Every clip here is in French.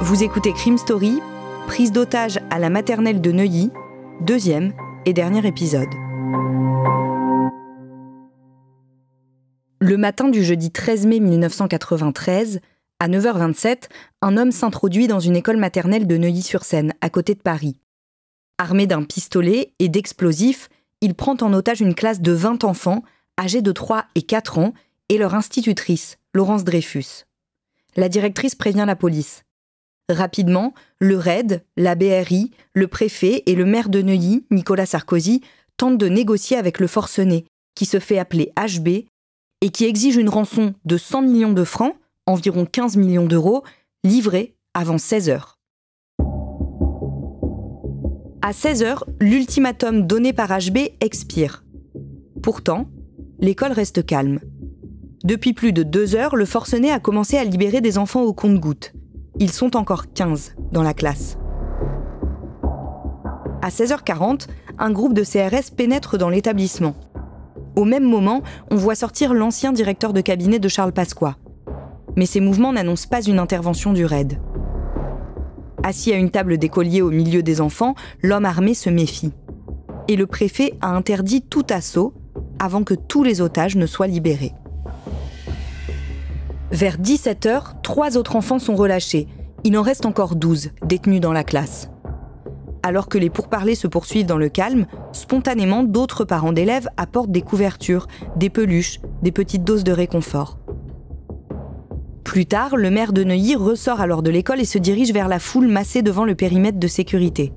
Vous écoutez Crime Story, prise d'otage à la maternelle de Neuilly, 2e et dernier épisode. Le matin du jeudi 13 mai 1993, à 9h27, un homme s'introduit dans une école maternelle de Neuilly-sur-Seine, à côté de Paris. Armé d'un pistolet et d'explosifs, il prend en otage une classe de 20 enfants, âgés de 3 et 4 ans, et leur institutrice, Laurence Dreyfus. La directrice prévient la police. Rapidement, le RAID, la BRI, le préfet et le maire de Neuilly, Nicolas Sarkozy, tentent de négocier avec le forcené, qui se fait appeler HB, et qui exige une rançon de 100 millions de francs, environ 15 millions d'euros, livrée avant 16 heures. À 16 heures, l'ultimatum donné par HB expire. Pourtant, l'école reste calme. Depuis plus de 2 heures, le forcené a commencé à libérer des enfants au compte-gouttes. Ils sont encore 15 dans la classe. À 16h40, un groupe de CRS pénètre dans l'établissement. Au même moment, on voit sortir l'ancien directeur de cabinet de Charles Pasqua. Mais ces mouvements n'annoncent pas une intervention du RAID. Assis à une table d'écoliers au milieu des enfants, l'homme armé se méfie. Et le préfet a interdit tout assaut avant que tous les otages ne soient libérés. Vers 17h, 3 autres enfants sont relâchés. Il en reste encore 12 détenus dans la classe. Alors que les pourparlers se poursuivent dans le calme, spontanément, d'autres parents d'élèves apportent des couvertures, des peluches, des petites doses de réconfort. Plus tard, le maire de Neuilly ressort alors de l'école et se dirige vers la foule massée devant le périmètre de sécurité.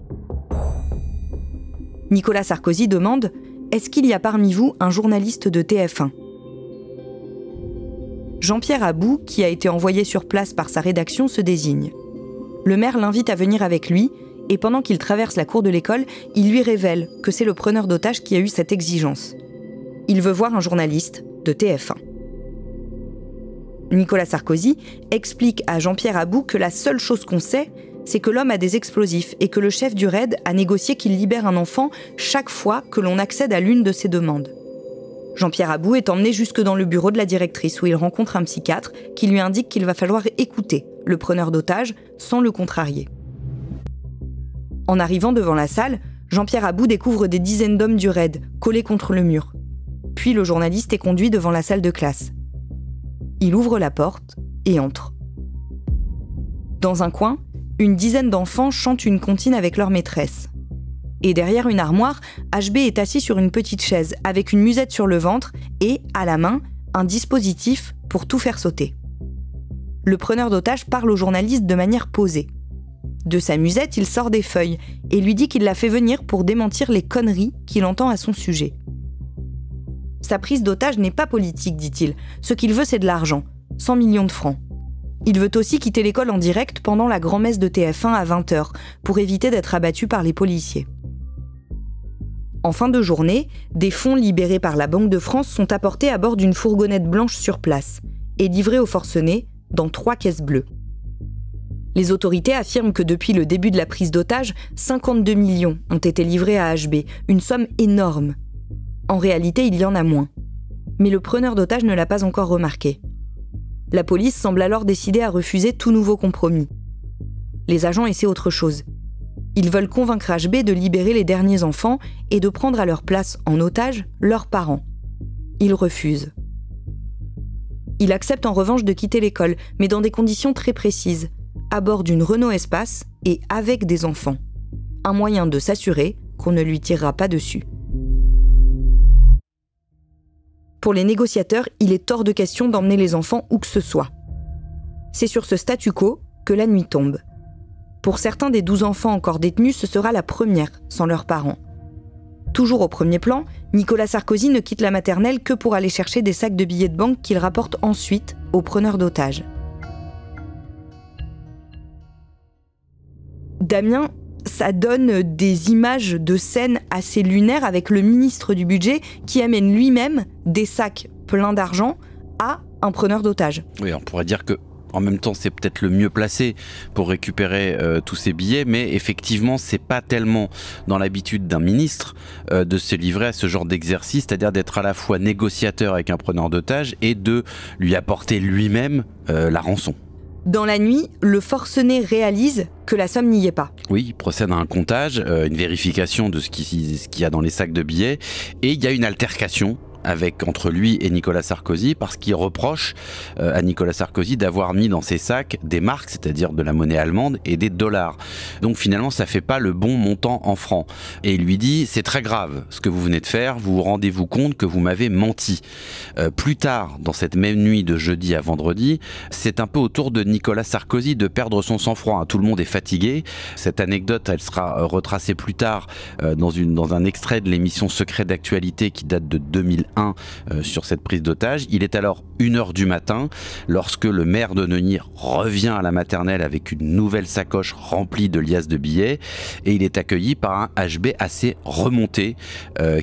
Nicolas Sarkozy demande « Est-ce qu'il y a parmi vous un journaliste de TF1 ?» Jean-Pierre Abou, qui a été envoyé sur place par sa rédaction, se désigne. Le maire l'invite à venir avec lui et pendant qu'il traverse la cour de l'école, il lui révèle que c'est le preneur d'otages qui a eu cette exigence. Il veut voir un journaliste de TF1. Nicolas Sarkozy explique à Jean-Pierre Abou que la seule chose qu'on sait, c'est que l'homme a des explosifs et que le chef du RAID a négocié qu'il libère un enfant chaque fois que l'on accède à l'une de ses demandes. Jean-Pierre Abou est emmené jusque dans le bureau de la directrice où il rencontre un psychiatre qui lui indique qu'il va falloir écouter le preneur d'otages sans le contrarier. En arrivant devant la salle, Jean-Pierre Abou découvre des dizaines d'hommes du RAID collés contre le mur. Puis le journaliste est conduit devant la salle de classe. Il ouvre la porte et entre. Dans un coin, une dizaine d'enfants chantent une comptine avec leur maîtresse. Et derrière une armoire, HB est assis sur une petite chaise avec une musette sur le ventre et, à la main, un dispositif pour tout faire sauter. Le preneur d'otages parle au journaliste de manière posée. De sa musette, il sort des feuilles et lui dit qu'il l'a fait venir pour démentir les conneries qu'il entend à son sujet. Sa prise d'otage n'est pas politique, dit-il. Ce qu'il veut, c'est de l'argent, 100 millions de francs. Il veut aussi quitter l'école en direct pendant la grand-messe de TF1 à 20h pour éviter d'être abattu par les policiers. En fin de journée, des fonds libérés par la Banque de France sont apportés à bord d'une fourgonnette blanche sur place et livrés aux forcenés dans 3 caisses bleues. Les autorités affirment que depuis le début de la prise d'otage, 52 millions ont été livrés à HB, une somme énorme. En réalité, il y en a moins. Mais le preneur d'otage ne l'a pas encore remarqué. La police semble alors décider à refuser tout nouveau compromis. Les agents essaient autre chose. Ils veulent convaincre HB de libérer les derniers enfants et de prendre à leur place en otage leurs parents. Il refuse. Il accepte en revanche de quitter l'école, mais dans des conditions très précises, à bord d'une Renault Espace et avec des enfants. Un moyen de s'assurer qu'on ne lui tirera pas dessus. Pour les négociateurs, il est hors de question d'emmener les enfants où que ce soit. C'est sur ce statu quo que la nuit tombe. Pour certains des 12 enfants encore détenus, ce sera la première sans leurs parents. Toujours au premier plan, Nicolas Sarkozy ne quitte la maternelle que pour aller chercher des sacs de billets de banque qu'il rapporte ensuite aux preneurs d'otages. Damien, ça donne des images de scènes assez lunaires avec le ministre du budget qui amène lui-même des sacs pleins d'argent à un preneur d'otages. Oui, on pourrait dire que en même temps, c'est peut-être le mieux placé pour récupérer tous ces billets, mais effectivement, c'est pas tellement dans l'habitude d'un ministre de se livrer à ce genre d'exercice, c'est-à-dire d'être à la fois négociateur avec un preneur d'otages et de lui apporter lui-même la rançon. Dans la nuit, le forcené réalise que la somme n'y est pas. Oui, il procède à un comptage, une vérification de ce qu'il y a dans les sacs de billets, et il y a une altercation entre lui et Nicolas Sarkozy, parce qu'il reproche à Nicolas Sarkozy d'avoir mis dans ses sacs des marques, c'est-à-dire de la monnaie allemande, et des dollars. Donc finalement, ça fait pas le bon montant en francs. Et il lui dit, c'est très grave ce que vous venez de faire, vous rendez-vous compte que vous m'avez menti. Plus tard, dans cette même nuit de jeudi à vendredi, c'est un peu au tour de Nicolas Sarkozy de perdre son sang-froid. Tout le monde est fatigué. Cette anecdote, elle sera retracée plus tard dans un extrait de l'émission Secret d'actualité qui date de 2001 sur cette prise d'otage. Il est alors 1h du matin lorsque le maire de Neuilly revient à la maternelle avec une nouvelle sacoche remplie de liasses de billets, et il est accueilli par un HB assez remonté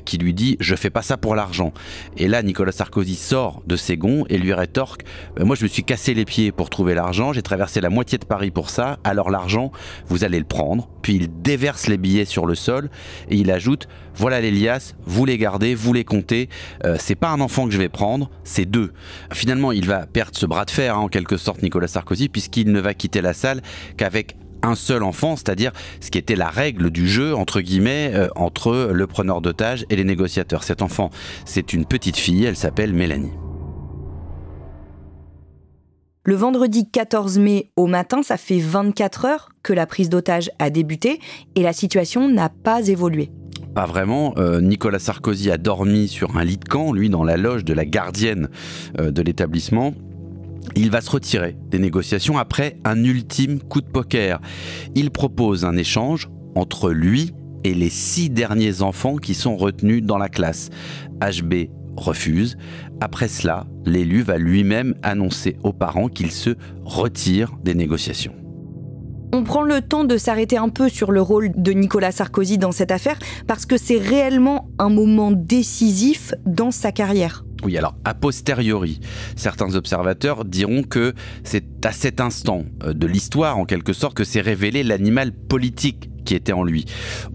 qui lui dit « je fais pas ça pour l'argent ». Et là, Nicolas Sarkozy sort de ses gonds et lui rétorque « moi je me suis cassé les pieds pour trouver l'argent, j'ai traversé la moitié de Paris pour ça, alors l'argent, vous allez le prendre ». Puis il déverse les billets sur le sol et il ajoute « voilà les liasses, vous les gardez, vous les comptez, c'est pas un enfant que je vais prendre, c'est 2 ». Finalement, il va perdre ce bras de fer, en quelque sorte, Nicolas Sarkozy, puisqu'il ne va quitter la salle qu'avec un seul enfant, c'est-à-dire ce qui était la règle du jeu, entre guillemets, entre le preneur d'otage et les négociateurs. Cet enfant, c'est une petite fille, elle s'appelle Mélanie. Le vendredi 14 mai au matin, ça fait 24 heures que la prise d'otage a débuté et la situation n'a pas évolué. Pas vraiment. Nicolas Sarkozy a dormi sur un lit de camp, lui, dans la loge de la gardienne de l'établissement. Il va se retirer des négociations après un ultime coup de poker. Il propose un échange entre lui et les 6 derniers enfants qui sont retenus dans la classe. HB refuse. Après cela, l'élu va lui-même annoncer aux parents qu'il se retire des négociations. On prend le temps de s'arrêter un peu sur le rôle de Nicolas Sarkozy dans cette affaire parce que c'est réellement un moment décisif dans sa carrière. Oui, alors, a posteriori, certains observateurs diront que c'est à cet instant de l'histoire, en quelque sorte, que s'est révélé l'animal politique qui était en lui.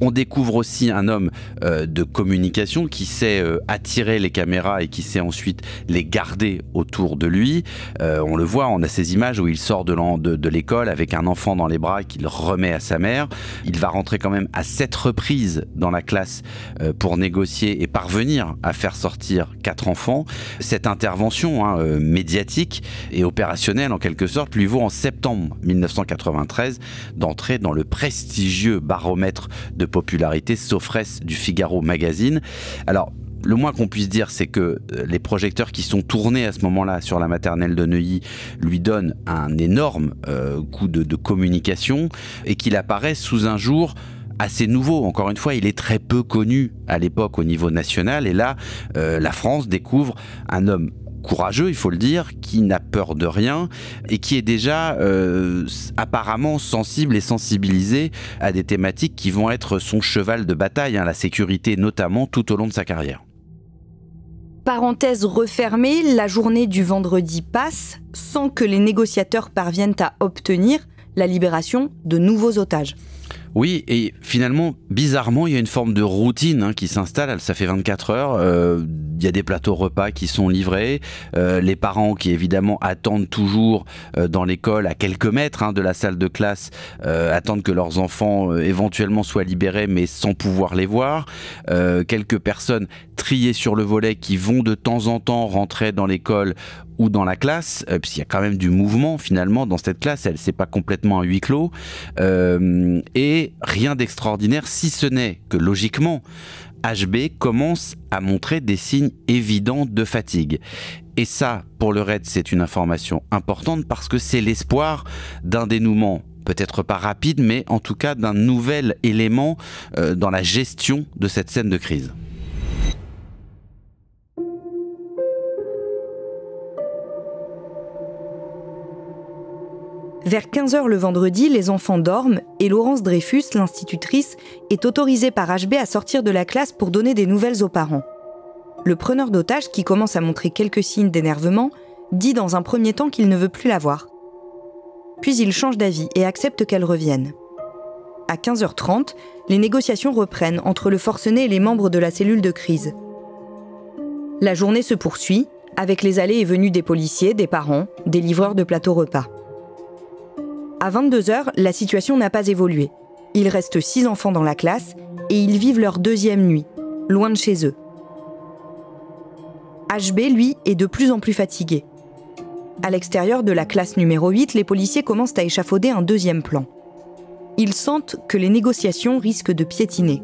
On découvre aussi un homme de communication qui sait attirer les caméras et qui sait ensuite les garder autour de lui. On le voit, on a ces images où il sort de l'école avec un enfant dans les bras qu'il remet à sa mère. Il va rentrer quand même à 7 reprises dans la classe pour négocier et parvenir à faire sortir 4 enfants. Cette intervention médiatique et opérationnelle en quelque sorte lui vaut en septembre 1993 d'entrer dans le prestigieux baromètre de popularité Sofres du Figaro Magazine. Alors, le moins qu'on puisse dire, c'est que les projecteurs qui sont tournés à ce moment-là sur la maternelle de Neuilly lui donnent un énorme coup de communication et qu'il apparaît sous un jour assez nouveau. Encore une fois, il est très peu connu à l'époque au niveau national et là, la France découvre un homme courageux, il faut le dire, qui n'a peur de rien et qui est déjà apparemment sensible et sensibilisé à des thématiques qui vont être son cheval de bataille, la sécurité notamment, tout au long de sa carrière. Parenthèse refermée, la journée du vendredi passe sans que les négociateurs parviennent à obtenir la libération de nouveaux otages. Oui, et finalement, bizarrement, il y a une forme de routine qui s'installe. Ça fait 24 heures, il y a des plateaux repas qui sont livrés, les parents qui évidemment attendent toujours dans l'école à quelques mètres de la salle de classe, attendent que leurs enfants éventuellement soient libérés mais sans pouvoir les voir. Quelques personnes triées sur le volet qui vont de temps en temps rentrer dans l'école ou dans la classe, puisqu'il y a quand même du mouvement finalement dans cette classe, c'est pas complètement un huis clos, et rien d'extraordinaire si ce n'est que logiquement, HB commence à montrer des signes évidents de fatigue. Et ça, pour le RAID, c'est une information importante parce que c'est l'espoir d'un dénouement, peut-être pas rapide, mais en tout cas d'un nouvel élément dans la gestion de cette scène de crise. Vers 15h le vendredi, les enfants dorment et Laurence Dreyfus, l'institutrice, est autorisée par HB à sortir de la classe pour donner des nouvelles aux parents. Le preneur d'otages, qui commence à montrer quelques signes d'énervement, dit dans un premier temps qu'il ne veut plus la voir. Puis il change d'avis et accepte qu'elle revienne. À 15h30, les négociations reprennent entre le forcené et les membres de la cellule de crise. La journée se poursuit, avec les allées et venues des policiers, des parents, des livreurs de plateaux repas. À 22h, la situation n'a pas évolué. Il reste 6 enfants dans la classe et ils vivent leur 2e nuit, loin de chez eux. HB, lui, est de plus en plus fatigué. À l'extérieur de la classe numéro 8, les policiers commencent à échafauder un 2e plan. Ils sentent que les négociations risquent de piétiner.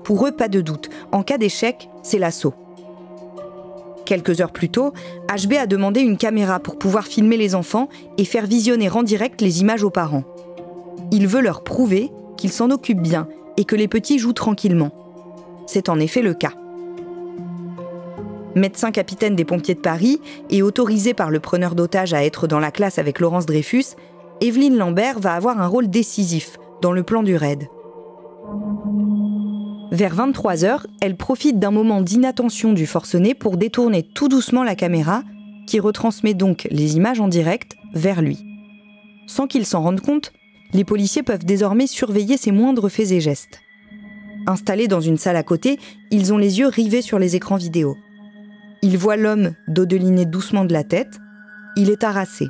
Pour eux, pas de doute, en cas d'échec, c'est l'assaut. Quelques heures plus tôt, HB a demandé une caméra pour pouvoir filmer les enfants et faire visionner en direct les images aux parents. Il veut leur prouver qu'ils s'en occupent bien et que les petits jouent tranquillement. C'est en effet le cas. Médecin capitaine des pompiers de Paris et autorisé par le preneur d'otages à être dans la classe avec Laurence Dreyfus, Evelyne Lambert va avoir un rôle décisif dans le plan du raid. Vers 23h, elle profite d'un moment d'inattention du forcené pour détourner tout doucement la caméra, qui retransmet donc les images en direct vers lui. Sans qu'il s'en rende compte, les policiers peuvent désormais surveiller ses moindres faits et gestes. Installés dans une salle à côté, ils ont les yeux rivés sur les écrans vidéo. Ils voient l'homme dodeliner doucement de la tête. Il est harassé.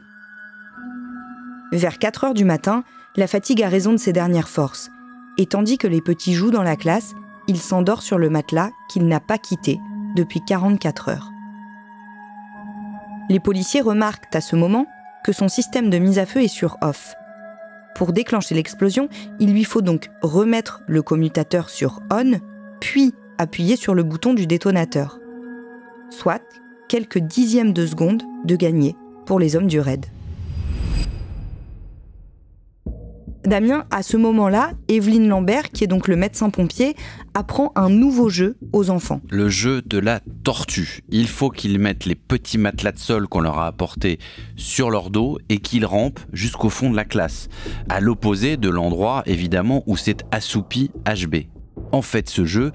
Vers 4h du matin, la fatigue a raison de ses dernières forces. Et tandis que les petits jouent dans la classe, il s'endort sur le matelas qu'il n'a pas quitté depuis 44 heures. Les policiers remarquent à ce moment que son système de mise à feu est sur off. Pour déclencher l'explosion, il lui faut donc remettre le commutateur sur on, puis appuyer sur le bouton du détonateur. Soit quelques dixièmes de seconde de gagné pour les hommes du raid. Damien, à ce moment-là, Evelyne Lambert, qui est donc le médecin-pompier, apprend un nouveau jeu aux enfants. Le jeu de la tortue. Il faut qu'ils mettent les petits matelas de sol qu'on leur a apportés sur leur dos et qu'ils rampent jusqu'au fond de la classe, à l'opposé de l'endroit, évidemment, où s'est assoupi HB. En fait, ce jeu,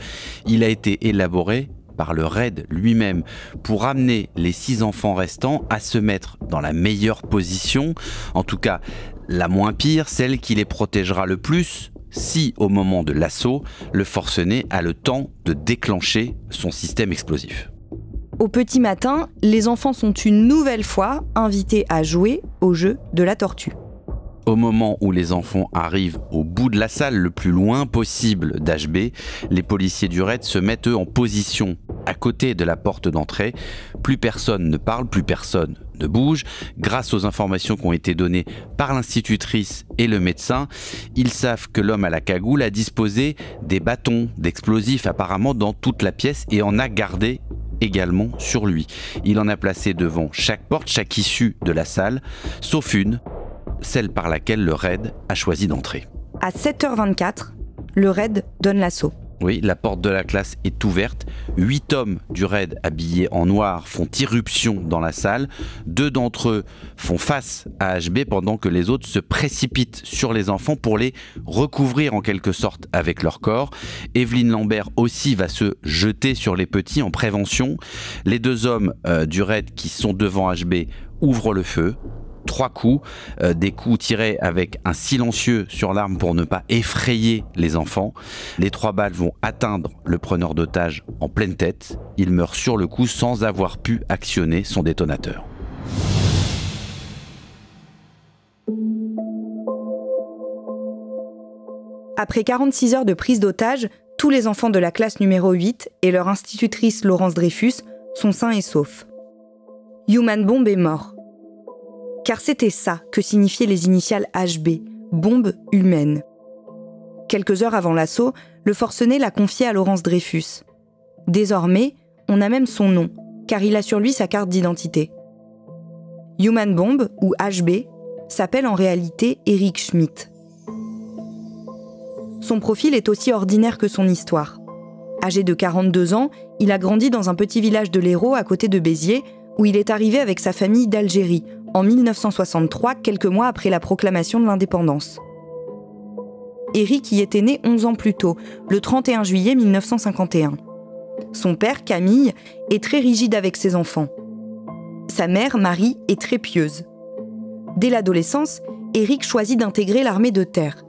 il a été élaboré par le raid lui-même pour amener les 6 enfants restants à se mettre dans la meilleure position, en tout cas la moins pire, celle qui les protégera le plus si, au moment de l'assaut, le forcené a le temps de déclencher son système explosif. Au petit matin, les enfants sont une nouvelle fois invités à jouer au jeu de la tortue. Au moment où les enfants arrivent au bout de la salle, le plus loin possible d'HB, les policiers du raid se mettent eux en position à côté de la porte d'entrée. Plus personne ne parle, plus personne ne bouge. Grâce aux informations qui ont été données par l'institutrice et le médecin, ils savent que l'homme à la cagoule a disposé des bâtons d'explosifs apparemment dans toute la pièce et en a gardé également sur lui. Il en a placé devant chaque porte, chaque issue de la salle, sauf une, celle par laquelle le raid a choisi d'entrer. À 7h24, le raid donne l'assaut. Oui, la porte de la classe est ouverte. 8 hommes du raid habillés en noir font irruption dans la salle. 2 d'entre eux font face à HB pendant que les autres se précipitent sur les enfants pour les recouvrir en quelque sorte avec leur corps. Evelyne Lambert aussi va se jeter sur les petits en prévention. Les 2 hommes du raid qui sont devant HB ouvrent le feu. 3 coups, des coups tirés avec un silencieux sur l'arme pour ne pas effrayer les enfants. Les 3 balles vont atteindre le preneur d'otage en pleine tête. Il meurt sur le coup sans avoir pu actionner son détonateur. Après 46 heures de prise d'otage, tous les enfants de la classe numéro 8 et leur institutrice Laurence Dreyfus sont sains et saufs. Human Bomb est mort. Car c'était ça que signifiaient les initiales HB, bombe humaine. Quelques heures avant l'assaut, le forcené l'a confié à Laurence Dreyfus. Désormais, on a même son nom, car il a sur lui sa carte d'identité. Human Bomb, ou HB, s'appelle en réalité Eric Schmidt. Son profil est aussi ordinaire que son histoire. Âgé de 42 ans, il a grandi dans un petit village de l'Hérault à côté de Béziers, où il est arrivé avec sa famille d'Algérie, en 1963, quelques mois après la proclamation de l'indépendance. Eric y était né 11 ans plus tôt, le 31 juillet 1951. Son père, Camille, est très rigide avec ses enfants. Sa mère, Marie, est très pieuse. Dès l'adolescence, Eric choisit d'intégrer l'armée de terre.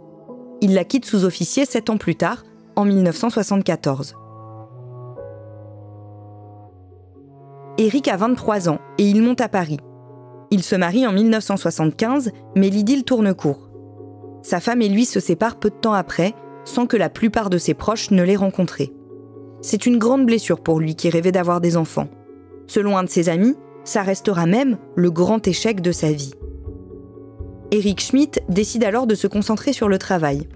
Il la quitte sous-officier 7 ans plus tard, en 1974. Eric a 23 ans et il monte à Paris. Il se marie en 1975, mais l'idylle tourne court. Sa femme et lui se séparent peu de temps après, sans que la plupart de ses proches ne l'aient rencontré. C'est une grande blessure pour lui qui rêvait d'avoir des enfants. Selon un de ses amis, ça restera même le grand échec de sa vie. Eric Schmidt décide alors de se concentrer sur le travail.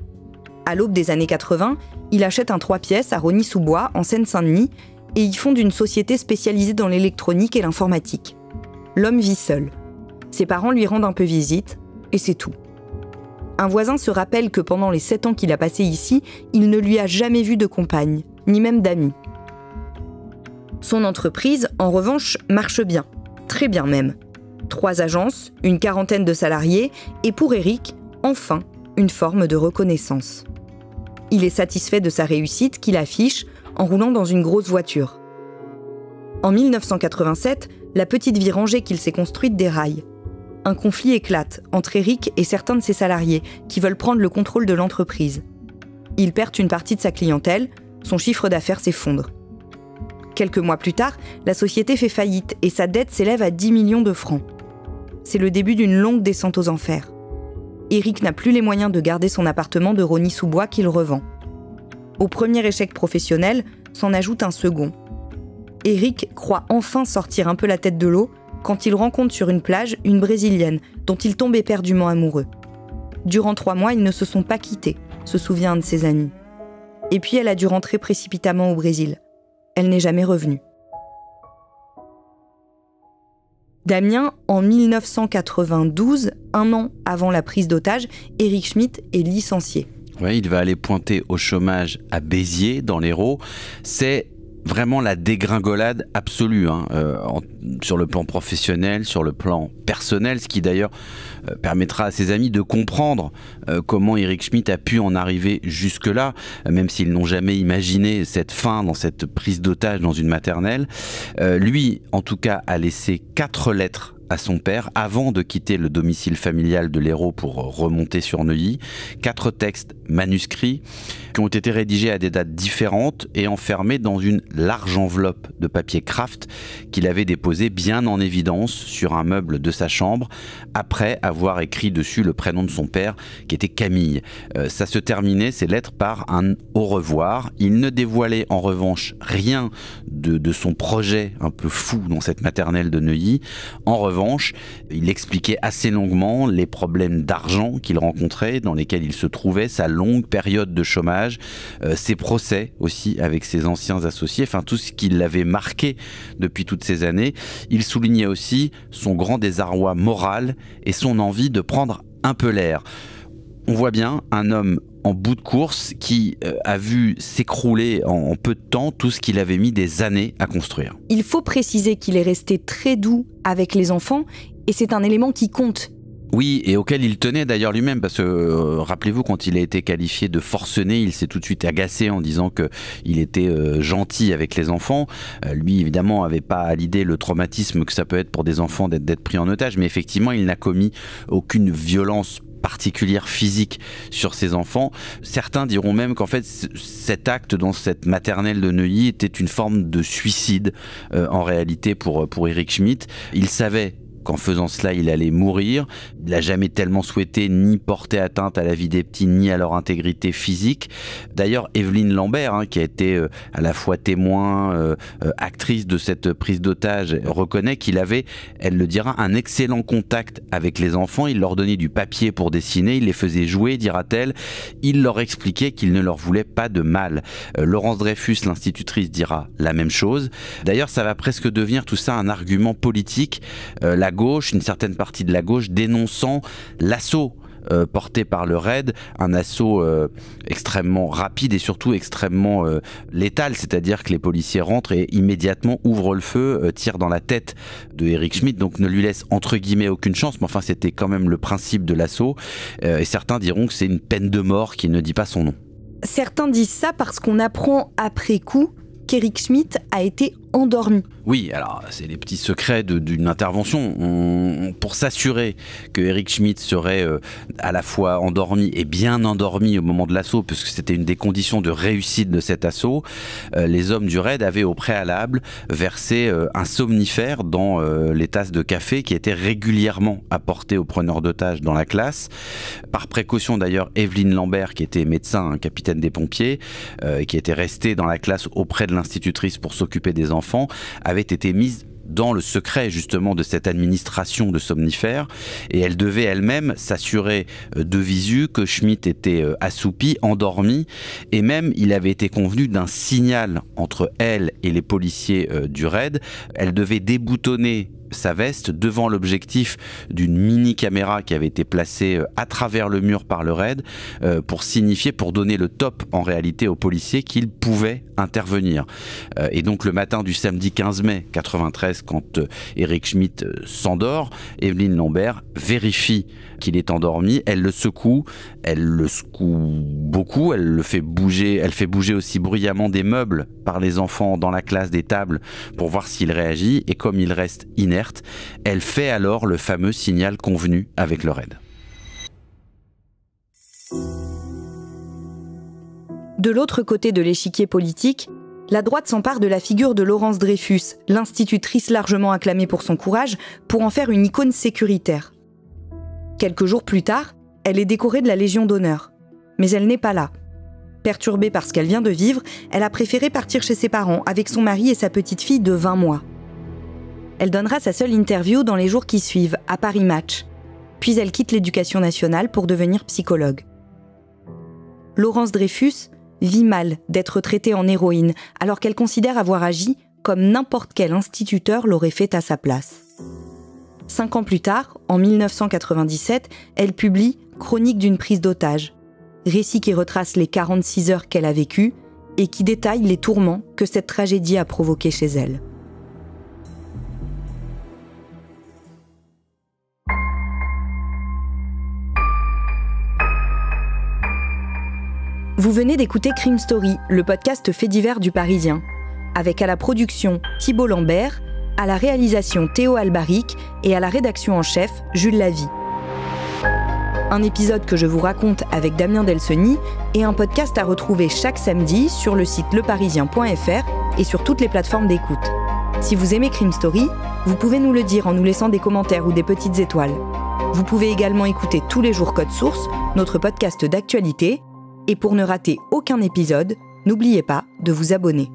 À l'aube des années 80, il achète un 3 pièces à Rosny-sous-Bois, en Seine-Saint-Denis, et y fonde une société spécialisée dans l'électronique et l'informatique. L'homme vit seul. Ses parents lui rendent un peu visite, et c'est tout. Un voisin se rappelle que pendant les 7 ans qu'il a passés ici, il ne lui a jamais vu de compagne, ni même d'amis. Son entreprise, en revanche, marche bien, très bien même. 3 agences, une quarantaine de salariés, et pour Eric, enfin, une forme de reconnaissance. Il est satisfait de sa réussite qu'il affiche en roulant dans une grosse voiture. En 1987, la petite vie rangée qu'il s'est construite déraille. Un conflit éclate entre Eric et certains de ses salariés qui veulent prendre le contrôle de l'entreprise. Il perd une partie de sa clientèle, son chiffre d'affaires s'effondre. Quelques mois plus tard, la société fait faillite et sa dette s'élève à 10 millions de francs. C'est le début d'une longue descente aux enfers. Eric n'a plus les moyens de garder son appartement de Rosny-sous-Bois qu'il revend. Au premier échec professionnel, s'en ajoute un second. Eric croit enfin sortir un peu la tête de l'eau quand il rencontre sur une plage une Brésilienne dont il tombe éperdument amoureux. Durant 3 mois, ils ne se sont pas quittés, se souvient un de ses amis. Et puis elle a dû rentrer précipitamment au Brésil. Elle n'est jamais revenue. Damien, en 1992, 1 an avant la prise d'otage, Eric Schmidt est licencié. Ouais, il va aller pointer au chômage à Béziers, dans l'Hérault. C'est vraiment la dégringolade absolue, sur le plan professionnel, sur le plan personnel, ce qui d'ailleurs permettra à ses amis de comprendre comment Eric Schmidt a pu en arriver jusque-là, même s'ils n'ont jamais imaginé cette fin dans cette prise d'otage dans une maternelle. Lui, en tout cas, a laissé 4 lettres à son père avant de quitter le domicile familial de l'Hérault pour remonter sur Neuilly. 4 textes manuscrits qui ont été rédigés à des dates différentes et enfermés dans une large enveloppe de papier Kraft qu'il avait déposé bien en évidence sur un meuble de sa chambre après avoir écrit dessus le prénom de son père qui était Camille. Ça se terminait, ces lettres, par un au revoir. Il ne dévoilait en revanche rien de son projet un peu fou dans cette maternelle de Neuilly. En revanche, il expliquait assez longuement les problèmes d'argent qu'il rencontrait, dans lesquels il se trouvait, sa longue période de chômage, ses procès aussi avec ses anciens associés, enfin tout ce qui l'avait marqué depuis toutes ces années. Il soulignait aussi son grand désarroi moral et son envie de prendre un peu l'air. On voit bien un homme en bout de course qui a vu s'écrouler en peu de temps tout ce qu'il avait mis des années à construire. Il faut préciser qu'il est resté très doux avec les enfants et c'est un élément qui compte. Oui, et auquel il tenait d'ailleurs lui-même, parce que rappelez-vous, quand il a été qualifié de forcené, il s'est tout de suite agacé en disant qu'il était gentil avec les enfants. Lui, évidemment, n'avait pas à l'idée le traumatisme que ça peut être pour des enfants d'être pris en otage, mais effectivement, il n'a commis aucune violence particulière physique sur ses enfants. Certains diront même qu'en fait cet acte dans cette maternelle de Neuilly était une forme de suicide en réalité pour Eric Schmidt. Il savait qu'en faisant cela, il allait mourir. Il n'a jamais tellement souhaité ni porter atteinte à la vie des petits, ni à leur intégrité physique. D'ailleurs, Evelyne Lambert, qui a été à la fois témoin, actrice de cette prise d'otage, reconnaît qu'il avait, elle le dira, un excellent contact avec les enfants. Il leur donnait du papier pour dessiner, il les faisait jouer, dira-t-elle. Il leur expliquait qu'il ne leur voulait pas de mal. Laurence Dreyfus, l'institutrice, dira la même chose. D'ailleurs, ça va presque devenir tout ça un argument politique. La gauche, une certaine partie de la gauche, dénonçant l'assaut porté par le RAID, un assaut extrêmement rapide et surtout extrêmement létal, c'est-à-dire que les policiers rentrent et immédiatement ouvrent le feu, tirent dans la tête de Eric Schmidt, donc ne lui laissent entre guillemets aucune chance, mais enfin c'était quand même le principe de l'assaut, et certains diront que c'est une peine de mort qui ne dit pas son nom. Certains disent ça parce qu'on apprend après coup qu'Eric Schmitt a été endormi. Oui, alors c'est les petits secrets d'une intervention. Pour s'assurer que Eric Schmitt serait à la fois endormi et bien endormi au moment de l'assaut, puisque c'était une des conditions de réussite de cet assaut, les hommes du raid avaient au préalable versé un somnifère dans les tasses de café qui étaient régulièrement apportées aux preneurs d'otages dans la classe. Par précaution d'ailleurs, Evelyne Lambert, qui était médecin, un capitaine des pompiers, qui était restée dans la classe auprès de l'institutrice pour s'occuper des enfants, avait été mise dans le secret justement de cette administration de somnifères, et elle devait elle-même s'assurer de visu que Schmitt était assoupi, endormi, et même il avait été convenu d'un signal entre elle et les policiers du raid. Elle devait déboutonner sa veste devant l'objectif d'une mini-caméra qui avait été placée à travers le mur par le raid pour signifier, pour donner le top en réalité aux policiers qu'ils pouvaient intervenir. Et donc le matin du samedi 15 mai 93, quand Eric Schmitt s'endort, Evelyne Lambert vérifie qu'il est endormi, elle le secoue beaucoup, elle fait bouger aussi bruyamment des meubles par les enfants dans la classe, des tables, pour voir s'il réagit, et comme il reste inerte, elle fait alors le fameux signal convenu avec le raid. De l'autre côté de l'échiquier politique, la droite s'empare de la figure de Laurence Dreyfus, l'institutrice largement acclamée pour son courage, pour en faire une icône sécuritaire. Quelques jours plus tard, elle est décorée de la Légion d'honneur. Mais elle n'est pas là. Perturbée par ce qu'elle vient de vivre, elle a préféré partir chez ses parents avec son mari et sa petite fille de 20 mois. Elle donnera sa seule interview dans les jours qui suivent, à Paris Match. Puis elle quitte l'Éducation nationale pour devenir psychologue. Laurence Dreyfus vit mal d'être traitée en héroïne, alors qu'elle considère avoir agi comme n'importe quel instituteur l'aurait fait à sa place. 5 ans plus tard, en 1997, elle publie « Chronique d'une prise d'otage », récit qui retrace les 46 heures qu'elle a vécues et qui détaille les tourments que cette tragédie a provoqués chez elle. Vous venez d'écouter Crime Story, le podcast fait divers du Parisien, avec à la production Thibault Lambert, à la réalisation Théo Albaric et à la rédaction en chef Jules Lavie. Un épisode que je vous raconte avec Damien Delseny et un podcast à retrouver chaque samedi sur le site leparisien.fr et sur toutes les plateformes d'écoute. Si vous aimez Crime Story, vous pouvez nous le dire en nous laissant des commentaires ou des petites étoiles. Vous pouvez également écouter tous les jours Code Source, notre podcast d'actualité. Et pour ne rater aucun épisode, n'oubliez pas de vous abonner.